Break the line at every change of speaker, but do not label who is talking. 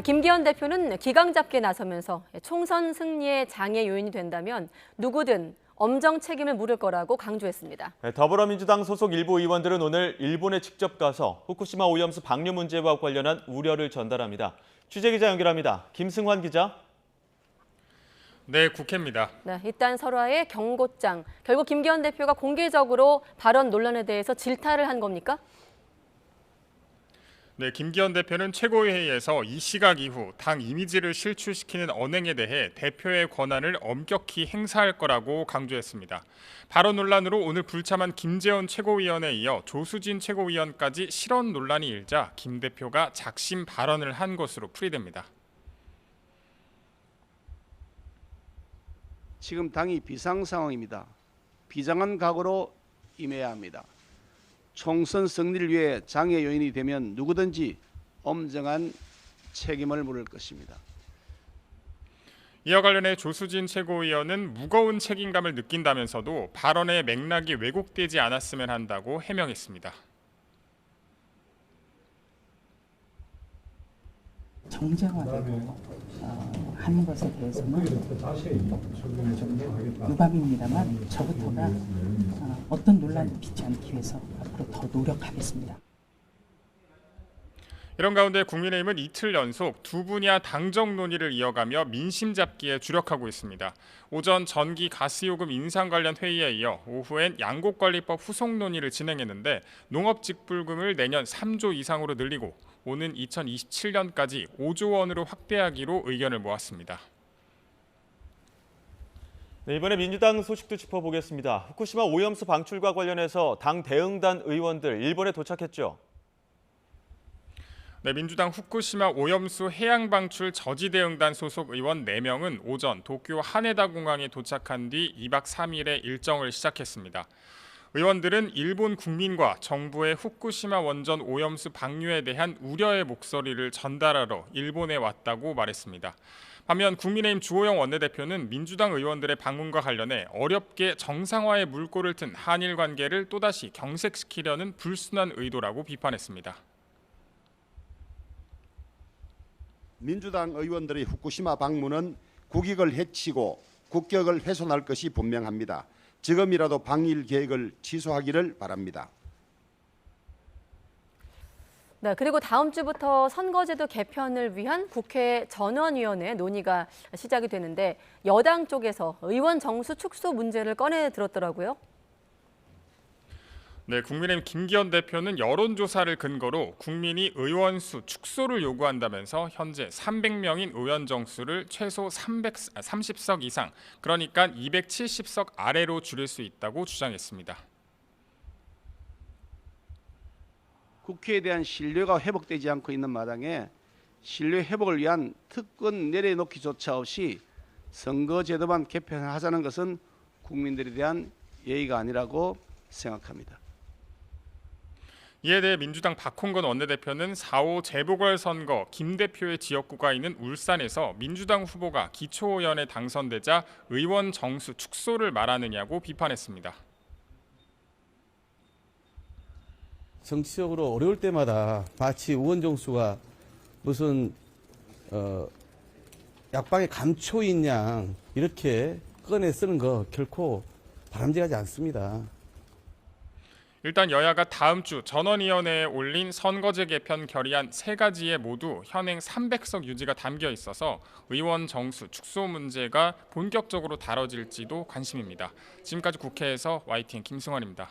김기현 대표는 기강 잡기에 나서면서 총선 승리의 장애 요인이 된다면 누구든 엄정 책임을 물을 거라고 강조했습니다.
더불어민주당 소속 일부 의원들은 오늘 일본에 직접 가서 후쿠시마 오염수 방류 문제와 관련한 우려를 전달합니다. 취재기자 연결합니다. 김승환 기자.
네, 국회입니다.
네, 일단 설화의 경고장. 결국 김기현 대표가 공개적으로 발언 논란에 대해서 질타를 한 겁니까?
네, 김기현 대표는 최고회의에서 이 시각 이후 당 이미지를 실추시키는 언행에 대해 대표의 권한을 엄격히 행사할 거라고 강조했습니다. 발언 논란으로 오늘 불참한 김재원 최고위원에 이어 조수진 최고위원까지 실언 논란이 일자 김 대표가 작심 발언을 한 것으로 풀이됩니다.
지금 당이 비상 상황입니다. 비장한 각오로 임해야 합니다. 총선 승리를 위해 장애 요인이 되면 누구든지 엄정한 책임을 물을 것입니다.
이와 관련해 조수진 최고위원은 무거운 책임감을 느낀다면서도 발언의 맥락이 왜곡되지 않았으면 한다고 해명했습니다.
정쟁화되고 하는 것에 대해서는 유감입니다만 저부터가 어떤 논란도 빚지 않기 위해서 앞으로 더 노력하겠습니다.
이런 가운데 국민의힘은 이틀 연속 두 분야 당정 논의를 이어가며 민심 잡기에 주력하고 있습니다. 오전 전기 가스요금 인상 관련 회의에 이어 오후엔 양곡관리법 후속 논의를 진행했는데 농업직불금을 내년 3조 이상으로 늘리고 오는 2027년까지 5조 원으로 확대하기로 의견을 모았습니다.
네, 이번에 민주당 소식도 짚어보겠습니다. 후쿠시마 오염수 방출과 관련해서 당 대응단 의원들 일본에 도착했죠.
네, 민주당 후쿠시마 오염수 해양 방출 저지 대응단 소속 의원 4명은 오전 도쿄 하네다 공항에 도착한 뒤 2박 3일의 일정을 시작했습니다. 의원들은 일본 국민과 정부의 후쿠시마 원전 오염수 방류에 대한 우려의 목소리를 전달하러 일본에 왔다고 말했습니다. 반면 국민의힘 주호영 원내대표는 민주당 의원들의 방문과 관련해 어렵게 정상화의 물꼬를 튼 한일 관계를 또다시 경색시키려는 불순한 의도라고 비판했습니다.
민주당 의원들의 후쿠시마 방문은 국익을 해치고 국격을 훼손할 것이 분명합니다. 지금이라도 방일 계획을 취소하기를 바랍니다.
네, 그리고 다음 주부터 선거제도 개편을 위한 국회 전원위원회 논의가 시작이 되는데 여당 쪽에서 의원 정수 축소 문제를 꺼내 들었더라고요.
네, 국민의힘 김기현 대표는 여론조사를 근거로 국민이 의원수 축소를 요구한다면서 현재 300명인 의원 정수를 최소 30석 이상, 그러니까 270석 아래로 줄일 수 있다고 주장했습니다.
국회에 대한 신뢰가 회복되지 않고 있는 마당에 신뢰 회복을 위한 특권 내려놓기조차 없이 선거제도만 개편하자는 것은 국민들에 대한 예의가 아니라고 생각합니다.
이에 대해 민주당 박홍근 원내대표는 4.5 재보궐선거 김 대표의 지역구가 있는 울산에서 민주당 후보가 기초의원에 당선되자 의원 정수 축소를 말하느냐고 비판했습니다.
정치적으로 어려울 때마다 마치 의원 정수가 무슨 약방의 감초인 양 이렇게 꺼내 쓰는 거 결코 바람직하지 않습니다.
일단 여야가 다음 주 전원위원회에 올린 선거제 개편 결의안 3가지에 모두 현행 300석 유지가 담겨 있어서 의원 정수 축소 문제가 본격적으로 다뤄질지도 관심입니다. 지금까지 국회에서 YTN 김승환입니다.